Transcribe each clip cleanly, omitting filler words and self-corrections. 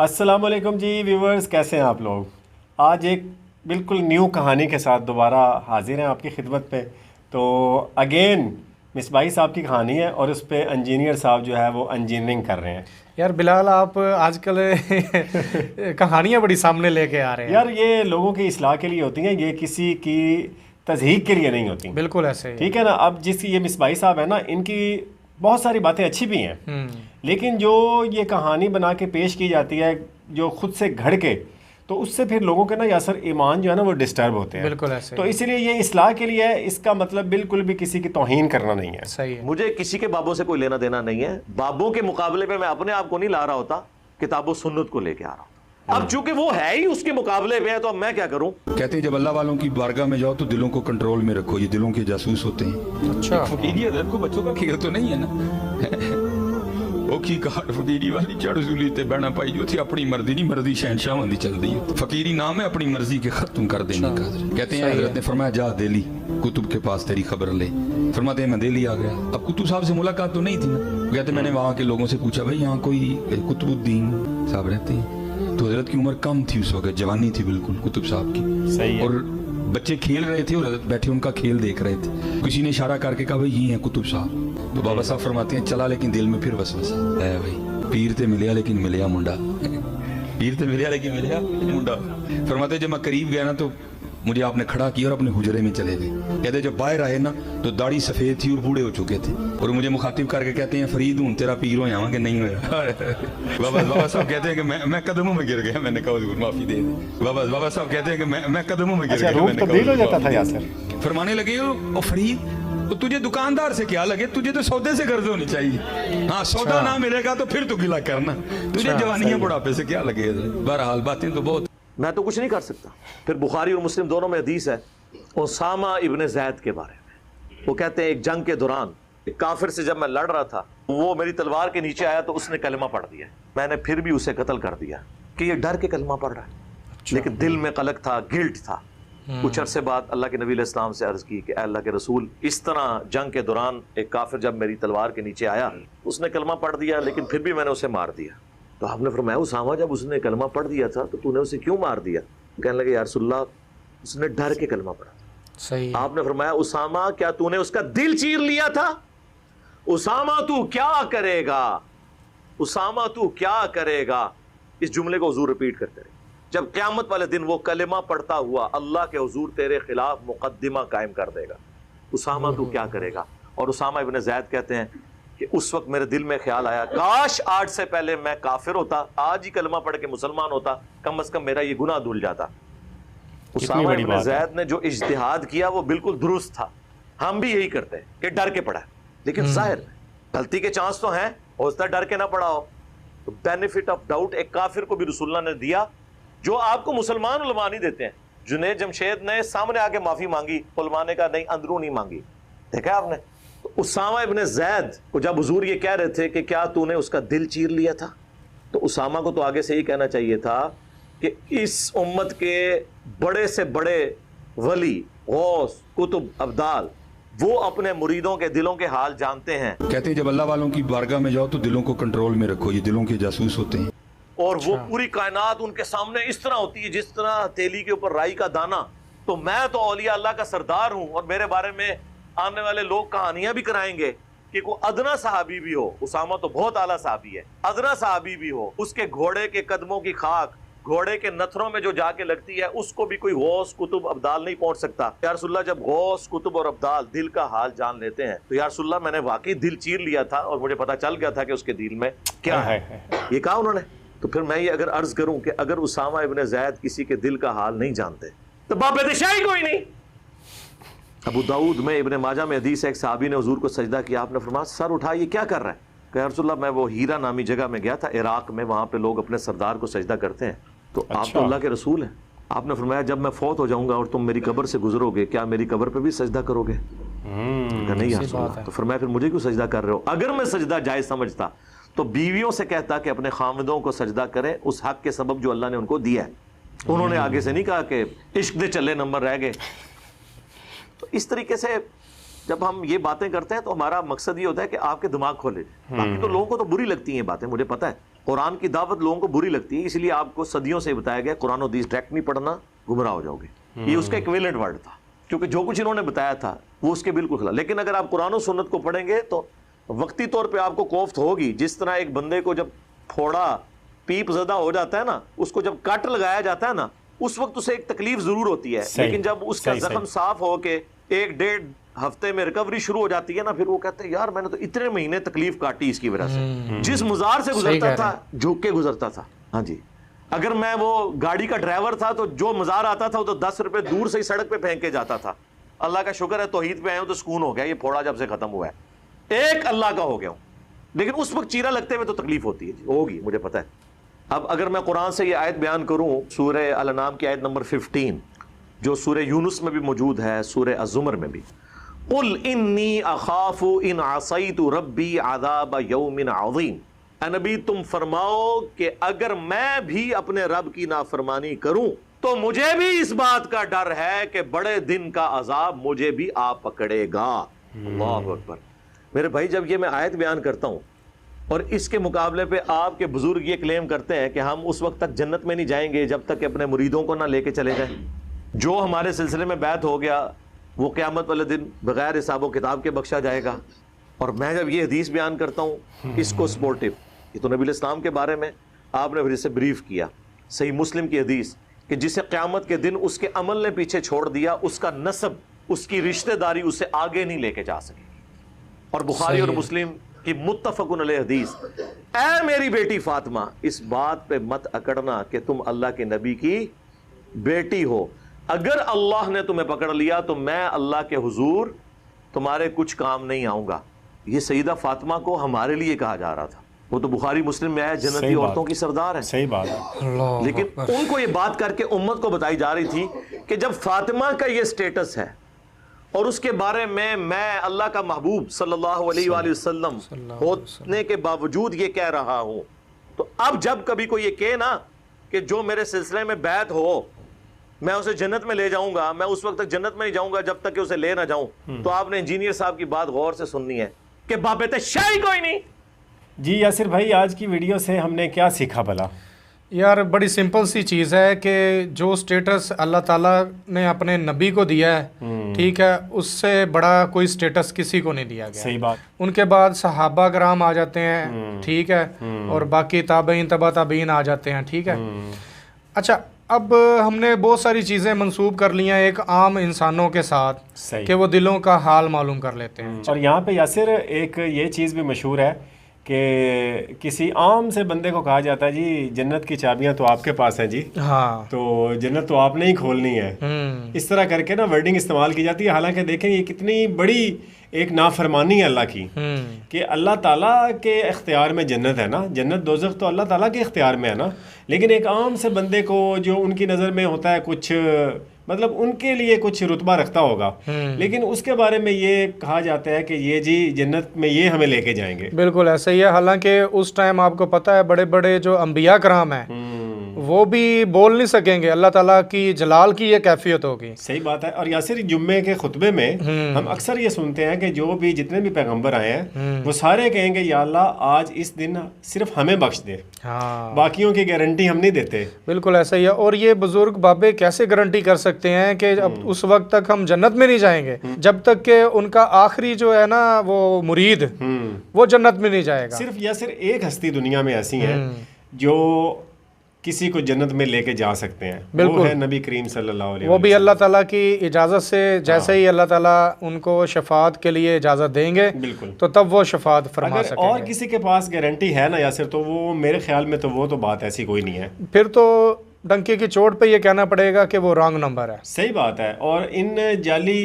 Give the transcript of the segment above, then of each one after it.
अस्सलाम वालेकुम जी व्यूवर्स, कैसे हैं आप लोग। आज एक बिल्कुल न्यू कहानी के साथ दोबारा हाजिर हैं आपकी खिदमत पे। तो अगेन मिसबाही साहब की कहानी है और उस पे इंजीनियर साहब जो है वो इंजीनियरिंग कर रहे हैं। यार बिलाल, आप आजकल कहानियां बड़ी सामने लेके आ रहे हैं। यार ये लोगों की इस्लाह के लिए होती हैं, ये किसी की तज़हीक के लिए नहीं होती। बिल्कुल ऐसे ही। ठीक है ना। अब जिसकी ये मिसबाही साहब है ना, इनकी बहुत सारी बातें अच्छी भी हैं, लेकिन जो ये कहानी बना के पेश की जाती है जो खुद से घड़ के, तो उससे फिर लोगों के ना यासर ईमान जो है ना वो डिस्टर्ब होते हैं। बिल्कुल ऐसे तो इसीलिए ये इस्लाह के लिए है, इसका मतलब बिल्कुल भी किसी की तौहीन करना नहीं है। सही है। मुझे किसी के बाबों से कोई लेना देना नहीं है। बाबों के मुकाबले में मैं अपने आप को नहीं ला रहा होता, किताबो सुन्नत को लेके आ रहा हूं। अब चूंकि वो है ही उसके मुकाबले में है, तो अब मैं क्या करूं। कहते हैं जब अल्लाह वालों की बारगाह में जाओ तो दिलों को कंट्रोल में रखो, ये दिलों के जासूस होते हैं। अच्छा, फकीरी हज़रत को बच्चों का खेल तो नहीं है ना। औखी कार फकीरी वाली चढ़ झूली ते बहना पाई जो थी, अपनी मर्जी नहीं मर्जी शहनशाह होंदी चलदी है। फकीरी नाम है अपनी मर्जी के खत्म कर देने का। कहते हैं हज़रत ने फरमाया जा दिल्ली कुतुब के पास तेरी खबर ले। फरमाते हैं मैं दिल्ली आ गया। अब कुतुब साहब से मुलाकात तो नहीं थी ना। कहते मैंने वहाँ के लोगों से पूछा भाई यहाँ कोई कुतुबुद्दीन साहब रहते हैं? तो हजरत की उम्र कम थी उस वक्त, जवानी थी बिल्कुल कुतुब साहब की। सही है। और बच्चे खेल रहे थे और हजरत बैठे उनका खेल देख रहे थे। किसी ने इशारा करके कहा भाई ये हैं कुतुब साहब। तो बाबा साहब फरमाते हैं चला, लेकिन दिल में फिर वसवसा है भाई, पीर ते मिलिया लेकिन मिलिया मुंडा। पीर ते मिलिया लेकिन मिलिया मुंडा। फरमाते जब मैं करीब गया ना तो मुझे आपने खड़ा किया और अपने हुजरे में चले गए। कहते जब बाहर आए ना तो दाढ़ी सफेद थी और बूढ़े हो चुके थे, और मुझे मुखातिब करके कहते हैं फरीद हूँ तेरा पीर हो जावा कि नहीं होया। बाबा साहब कहते हैं कि मैं कदमों में गिर गया। मैंने कहा हुजूर माफी दे दे। बाबा साहब कहते हैं कि मैं कदमों में गिर गया। रूह मैंने तब्दील हो कहा जाता था यासर। फरमाने लगे ओ फरीद, तो तुझे दुकानदार से क्या लगे, तुझे तो सौदे से गर्ज होनी चाहिए। हाँ, सौदा ना मिलेगा तो फिर तू गिला करना, तुझे जवानियां बुढ़ापे से क्या लगे। बहरहाल बातें तो बहुत। मैं तो कुछ नहीं कर सकता। फिर बुखारी और मुस्लिम दोनों में हदीस है उसामा इब्ने ज़ैद के बारे में। वो कहते हैं एक जंग के दौरान एक काफिर से जब मैं लड़ रहा था, वो मेरी तलवार के नीचे आया तो उसने कलमा पढ़ दिया। मैंने फिर भी उसे कत्ल कर दिया कि ये डर के कलमा पढ़ रहा है। लेकिन दिल में कलक था, गिल्ट था। कुछ अरसे बाद अल्लाह के नबी अलैहिस्सलाम से अर्ज की कि अल्लाह के रसूल, इस तरह जंग के दौरान एक काफिर जब मेरी तलवार के नीचे आया, उसने कलमा पढ़ दिया लेकिन फिर भी मैंने उसे मार दिया। तो आपने फरमाया उसामा जब उसने कलमा पढ़ दिया था तो तूने उसे क्यों मार दिया? कहने लगे या रसूलल्लाह, उसने डर के कलमा पढ़ा। सही। आपने फरमाया उसामा क्या तूने उसका दिल चीर लिया था? उसामा तू क्या करेगा, उसामा तू क्या करेगा। इस जुमले को हुजूर रिपीट करते रहे। जब क़यामत वाले दिन वो कलमा पढ़ता हुआ अल्लाह के हुजूर तेरे खिलाफ मुकद्दमा कायम कर देगा, उसामा तू क्या करेगा। और उसामा इब्ने ज़ैद कहते हैं कि उस वक्त मेरे दिल में ख्याल आया काश आज से पहले मैं काफिर होता, आज ही कलमा पढ़ के मुसलमान होता, कम से कम मेरा ये गुनाह धुल जाता। उसामा इब्ने ज़ैद ने जो इज्तिहाद किया वो बिल्कुल दुरुस्त था। हम भी यही करते हैं कि डर के पढ़ा, लेकिन जाहिर गलती के चांस तो हैं, हो सकता है डर के ना पढ़ा हो। तो बेनिफिट ऑफ डाउट एक काफिर को भी रसूलुल्लाह ने दिया, जो आपको मुसलमान उलमा नहीं देते हैं। जुनैद जमशेद ने सामने आके माफी मांगी, उलमा ने कहा नहीं, अंदरूनी मांगी। देखा आपने। तो उसामा इब्ने ज़ैद को जब हुजूर ये कह रहे थे कि क्या तूने उसका दिल चीर लिया था, तो उसामा को तो आगे से ही कहना चाहिए था कि इस उम्मत के बड़े से बड़े वली, गौस, कुतुब, अब्दाल, वो अपने मुरीदों के दिलों के हाल जानते हैं। कहते हैं जब अल्लाह वालों की बारगाह में जाओ तो दिलों को कंट्रोल में रखो, ये दिलों के जासूस होते हैं। और वो पूरी कायनात उनके सामने इस तरह होती है जिस तरह तेली के ऊपर राई का दाना। तो मैं तो औलिया अल्लाह का सरदार हूं, और मेरे बारे में आने वाले लोग कहानियां भी कराएंगे कि कोई अदना सहाबी भी हो, उसामा तो बहुत आला सहाबी है, अदना सहाबी भी हो, उसके घोड़े के कदमों की खाक घोड़े के नथरों में जो जाके लगती है, उसको भी कोई गौस, कुतुब, अब्दाल नहीं पहुंच सकता। या रसूलल्लाह, जब गौस, कुतुब और अब्दाल दिल का हाल जान लेते हैं तो या रसूलल्लाह मैंने वाकई दिल चीर लिया था और मुझे पता चल गया था कि उसके दिल में क्या है। ये कहा उन्होंने। तो फिर मैं ये अगर अर्ज करूं कि अगर उसामा इब्ने ज़ैद किसी के दिल का हाल नहीं जानते तो बाप-ए-दिशाही कोई नहीं। अबू दाऊद में, इब्ने माजा में हदीस है, एक सहाबी ने हुजूर को सजदा किया। आपने फरमाया सर उठा, ये क्या कर रहा है? कहा रसूलल्लाह मैं वो हीरा नामी जगह में गया था इराक में, वहां पे लोग अपने सरदार को सजदा करते हैं, तो आप तो अल्लाह के रसूल हैं। आपने फरमाया जब मैं फौत हो जाऊंगा और तुम मेरी कब्र से गुजरोगे, क्या मेरी कब्र पे भी सजदा करोगे? नहीं या रसूलल्लाह। तो फरमाया फिर मुझे क्यों सजदा कर रहे हो? अगर मैं सजदा जायज समझता तो बीवियों से कहता कि अपने खामिदों को सजदा करें उस हक के सबब जो अल्लाह ने उनको दिया है। उन्होंने आगे से नहीं कहा कि इश्क दे चले नंबर रह गए। तो इस तरीके से जब हम ये बातें करते हैं तो हमारा मकसद ये होता है कि आपके दिमाग खोले। बाकी तो लोगों को तो बुरी लगती हैं बातें, मुझे पता है, कुरान की दावत लोगों को बुरी लगती है, इसलिए आपको सदियों से बताया गया कुरान और हदीस डायरेक्ट नहीं पढ़ना, गुमराह हो जाओगे। ये उसका इक्विवेलेंट वर्ड था, क्योंकि जो कुछ इन्होंने बताया था वो उसके बिल्कुल खिलाफ। लेकिन अगर आप कुरान और सुन्नत को पढ़ेंगे तो वक्ती तौर पे आपको कोफ्त होगी। जिस तरह एक बंदे को जब फोड़ा पीप ज़दा हो जाता है ना, उसको जब कट लगाया जाता है ना, उस वक्त उसे एक तकलीफ जरूर होती है, लेकिन जब उसका जख्म साफ हो के 1-1.5 हफ्ते में रिकवरी शुरू हो जाती है ना, फिर वो कहते हैं यार मैंने तो इतने महीने तकलीफ काटी इसकी वजह से। जिस मुजार से गुजरता था झुक के गुजरता था। हाँ जी, अगर मैं वो गाड़ी का ड्राइवर था तो जो मजार आता था वो तो 10 रुपए दूर से ही सड़क पे फेंक के जाता था। अल्लाह का शुक्र है तौहीद पे आए हूं तो सुकून हो गया, ये फोड़ा जब से खत्म हुआ है, एक अल्लाह का हो गया हूं। लेकिन उस वक्त चीरा लगते हुए तो तकलीफ होती है, होगी, मुझे पता है। अब अगर मैं कुरान से ये आयत बयान करूं, सूरह अल-अनाम की आयत नंबर 15, जो सूरह यूनुस में भी मौजूद है, सूरह अज़-ज़ुमर में भी, कुल इन्नी अखाफु इन असैतु रब्बी अज़ाब यौमिन अज़ीम। ऐ नबी तुम फरमाओ कि अगर मैं भी अपने रब की नाफरमानी करूं तो मुझे भी इस बात का डर है कि बड़े दिन का अजाब मुझे भी आ पकड़ेगा। अल्लाहु अकबर। मेरे भाई, जब ये मैं आयत बयान करता हूं और इसके मुकाबले पे आपके बुजुर्ग ये क्लेम करते हैं कि हम उस वक्त तक जन्नत में नहीं जाएंगे जब तक कि अपने मुरीदों को ना लेके चले जाएं, जो हमारे सिलसिले में बैत हो गया वो क़यामत वाले दिन बगैर हिसाब व किताब के बख्शा जाएगा। और मैं जब ये हदीस बयान करता हूँ इसको सपोर्टिव, ये तो नबी इस्लाम के बारे में आपने फिर इसे ब्रीफ किया, सही मुस्लिम की हदीस, कि जिसे क़यामत के दिन उसके अमल ने पीछे छोड़ दिया, उसका नस्ब, उसकी रिश्तेदारी उसे आगे नहीं लेके जा सकेगी। और बुखारी और मुस्लिम की मुत्तफ़क़ुन अलैह हदीस, ऐ मेरी बेटी फातिमा, इस बात पे मत अकड़ना कि तुम अल्लाह के नबी की बेटी हो। अगर अल्लाह ने तुम्हें पकड़ लिया तो मैं अल्लाह के हुजूर तुम्हारे कुछ काम नहीं आऊंगा। ये सईदा फातिमा को हमारे लिए कहा जा रहा था, वो तो बुखारी मुस्लिम में है, जन्नती औरतों की सरदार है। सही बात है। लेकिन उनको ये बात करके उम्मत को बताई जा रही थी कि जब फातिमा का ये स्टेटस है और उसके बारे में मैं अल्लाह का महबूब सल्लल्लाहु अलैहि वसल्लम होने के बावजूद ये कह रहा हूं, तो अब जब कभी कोई ये कहे ना कि जो मेरे सिलसिले में बैत हो मैं उसे जन्नत में ले जाऊंगा, मैं उस वक्त तक जन्नत में नहीं जाऊंगा जब तक कि उसे ले ना जाऊं, तो आपने इंजीनियर साहब की बात गौर से सुननी है कि बाबे शाही कोई नहीं। जी यासिर भाई, आज की वीडियो से हमने क्या सीखा भला? यार बड़ी सिंपल सी चीज़ है कि जो स्टेटस अल्लाह ताला ने अपने नबी को दिया है, ठीक है, उससे बड़ा कोई स्टेटस किसी को नहीं दिया गया। सही बात। उनके बाद सहाबा कराम आ जाते हैं, ठीक है, और बाकी ताबईन तबा ताबईन आ जाते हैं, ठीक है। अच्छा, अब हमने बहुत सारी चीज़ें मंसूब कर ली हैं एक आम इंसानों के साथ कि वो दिलों का हाल मालूम कर लेते हैं। और यहाँ पे यासिर एक ये चीज़ भी मशहूर है कि किसी आम से बंदे को कहा जाता है जी जन्नत की चाबियां तो आपके पास हैं जी, हाँ, तो जन्नत तो आपने ही खोलनी है। इस तरह करके ना वर्डिंग इस्तेमाल की जाती है। हालांकि देखें ये कितनी बड़ी एक नाफरमानी है अल्लाह की, कि अल्लाह ताला के इख्तियार में जन्नत है ना, जन्नत दोज़ख तो अल्लाह ताला के इख्तियार में है ना, लेकिन एक आम से बंदे को जो उनकी नज़र में होता है कुछ, मतलब उनके लिए कुछ रुतबा रखता होगा, लेकिन उसके बारे में ये कहा जाता है कि ये जी जन्नत में ये हमें लेके जाएंगे। बिल्कुल ऐसा ही है। हालांकि उस टाइम आपको पता है बड़े बड़े जो अंबिया कराम हैं वो भी बोल नहीं सकेंगे, अल्लाह ताला की जलाल की ये कैफियत होगी। सही बात है। और यासिर जुम्मे के खुतबे में हम अक्सर ये सुनते हैं कि जो भी जितने भी पैगंबर आए हैं वो सारे कहेंगे या अल्लाह आज इस दिन सिर्फ हमें बख्श दे, हाँ, बाकियों की गारंटी हम नहीं देते। बिल्कुल ऐसा ही है। और ये बुजुर्ग बाबे कैसे गारंटी कर सकते हैं कि अब उस वक्त तक हम जन्नत में नहीं जाएंगे जब तक कि उनका आखिरी जो है ना वो मुरीद वो जन्नत में नहीं जाएगा। सिर्फ या सिर्फ एक हस्ती दुनिया में ऐसी है जो किसी को जन्नत में लेके जा सकते हैं, वो है नबी करीम सल्लल्लाहु अलैहि वो भी अल्लाह ताला की इजाज़त से, जैसे ही अल्लाह ताला उनको शफात के लिए इजाज़त देंगे बिल्कुल, तो तब वो शफात फरमा सकेंगे। और किसी के पास गारंटी है ना यासिर, तो वो मेरे ख्याल में तो वो तो बात ऐसी कोई नहीं है। फिर तो डंके की चोट पे ये कहना पड़ेगा कि वो रॉन्ग नंबर है। सही बात है। और इन जाली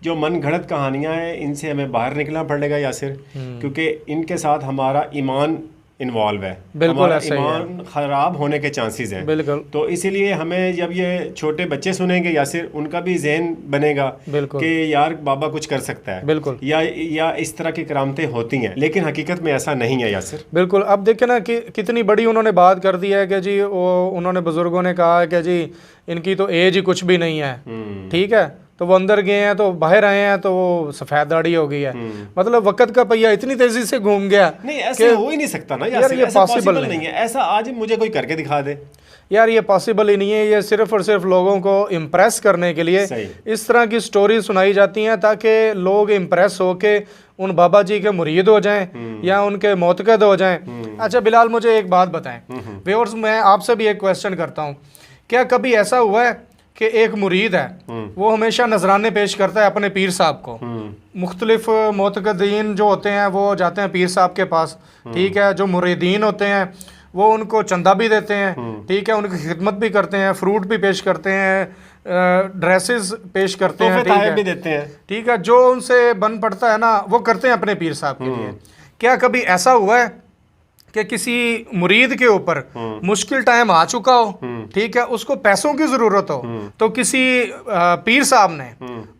जो मन घड़त कहानियाँ हैं इनसे हमें बाहर निकलना पड़ेगा यासिर, क्योंकि इनके साथ हमारा ईमान इन्वॉल्व है, बिल्कुल ईमान खराब होने के चांसेस हैं। बिल्कुल। तो इसीलिए हमें जब ये छोटे बच्चे सुनेंगे यासिर, उनका भी जहन बनेगा कि यार बाबा कुछ कर सकता है, बिल्कुल, या इस तरह की करामतें होती हैं, लेकिन हकीकत में ऐसा नहीं है यासिर। बिल्कुल। अब देखें ना कि कितनी बड़ी उन्होंने बात कर दी है कि जी वो उन्होंने बुजुर्गों ने कहा है कि जी इनकी तो एज ही कुछ भी नहीं है, ठीक है, तो वो अंदर गए हैं, तो बाहर आए हैं तो वो सफ़ेद दाढ़ी हो गई है। मतलब वक्त का पहिया इतनी तेज़ी से घूम गया। नहीं ऐसे हो ही नहीं सकता ना यार, ये पॉसिबल नहीं है ऐसा। आज मुझे कोई करके दिखा दे यार, ये पॉसिबल ही नहीं है। ये सिर्फ और सिर्फ लोगों को इम्प्रेस करने के लिए इस तरह की स्टोरी सुनाई जाती हैं ताकि लोग इम्प्रेस होके उन बाबा जी के मुरीद हो जाएं या उनके मोतकद हो जाएं। अच्छा बिलाल, मुझे एक बात बताएं व्यूअर्स, मैं आपसे भी एक क्वेश्चन करता हूं, क्या कभी ऐसा हुआ है कि एक मुरीद है वो हमेशा नजराने पेश करता है अपने पीर साहब को? मुख्तलिफ मोतकदीन जो होते हैं वो जाते हैं पीर साहब के पास, ठीक है, जो मुरीदीन होते हैं वो उनको चंदा भी देते हैं, ठीक है, उनकी खिदमत भी करते हैं, फ्रूट भी पेश करते हैं, ड्रेसेस पेश करते हैं, ठीक है, भी देते हैं, ठीक है, जो उनसे बन पड़ता है ना वो करते हैं अपने पीर साहब के लिए। क्या कभी ऐसा हुआ है कि किसी मुरीद के ऊपर मुश्किल टाइम आ चुका हो, ठीक है, उसको पैसों की ज़रूरत हो, तो किसी पीर साहब ने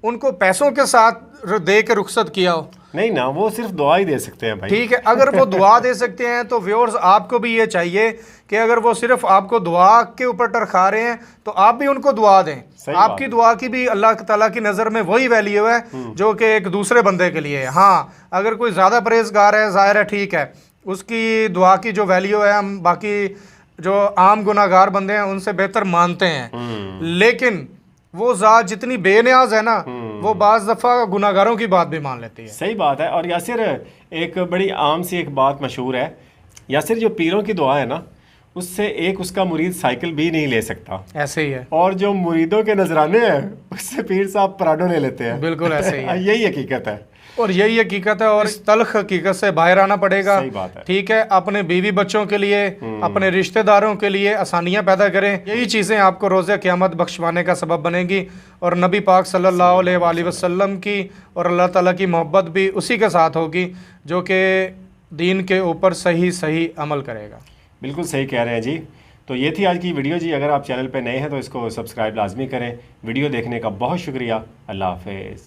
उनको पैसों के साथ दे के रुखसत किया हो? नहीं ना, वो सिर्फ दुआ ही दे सकते हैं भाई। ठीक है, अगर वो दुआ दे सकते हैं तो व्यूअर्स आपको भी ये चाहिए कि अगर वो सिर्फ आपको दुआ के ऊपर टरखा रहे हैं तो आप भी उनको दुआ दें। आपकी दुआ की भी अल्लाह ताला की नज़र में वही वैल्यू है जो कि एक दूसरे बंदे के लिए है। हाँ, अगर कोई ज़्यादा परहेजगार है, ज़ाहिर है, ठीक है, उसकी दुआ की जो वैल्यू है हम बाकी जो आम गुनाहगार बंदे हैं उनसे बेहतर मानते हैं, लेकिन वो ज़ात जितनी बेनियाज है ना वो बाज़ दफ़ा गुनाहगारों की बात भी मान लेती है। सही बात है। और यासिर, एक बड़ी आम सी एक बात मशहूर है यासिर, जो पीरों की दुआ है ना उससे एक उसका मुरीद साइकिल भी नहीं ले सकता, ऐसे ही है। और जो मुरीदों के नजराने हैं उससे पीर साहब पराडो ले लेते हैं। बिल्कुल ऐसे ही है। यही हकीकत है और यही हकीकत है, और इस तल्ख हकीकत से बाहर आना पड़ेगा। सही बात है। ठीक है, अपने बीवी बच्चों के लिए, अपने रिश्तेदारों के लिए आसानियां पैदा करें। यही चीज़ें आपको रोज़े क़यामत बख्शवाने का सबब बनेंगी, और नबी पाक सल्लल्लाहु अलैहि वसल्लम की और अल्लाह ताला की मोहब्बत भी उसी के साथ होगी जो कि दीन के ऊपर सही सही अमल करेगा। बिल्कुल सही कह रहे हैं जी। तो ये थी आज की वीडियो जी। अगर आप चैनल पे नए हैं तो इसको सब्सक्राइब लाजमी करें। वीडियो देखने का बहुत शुक्रिया। अल्लाह हाफ़िज़।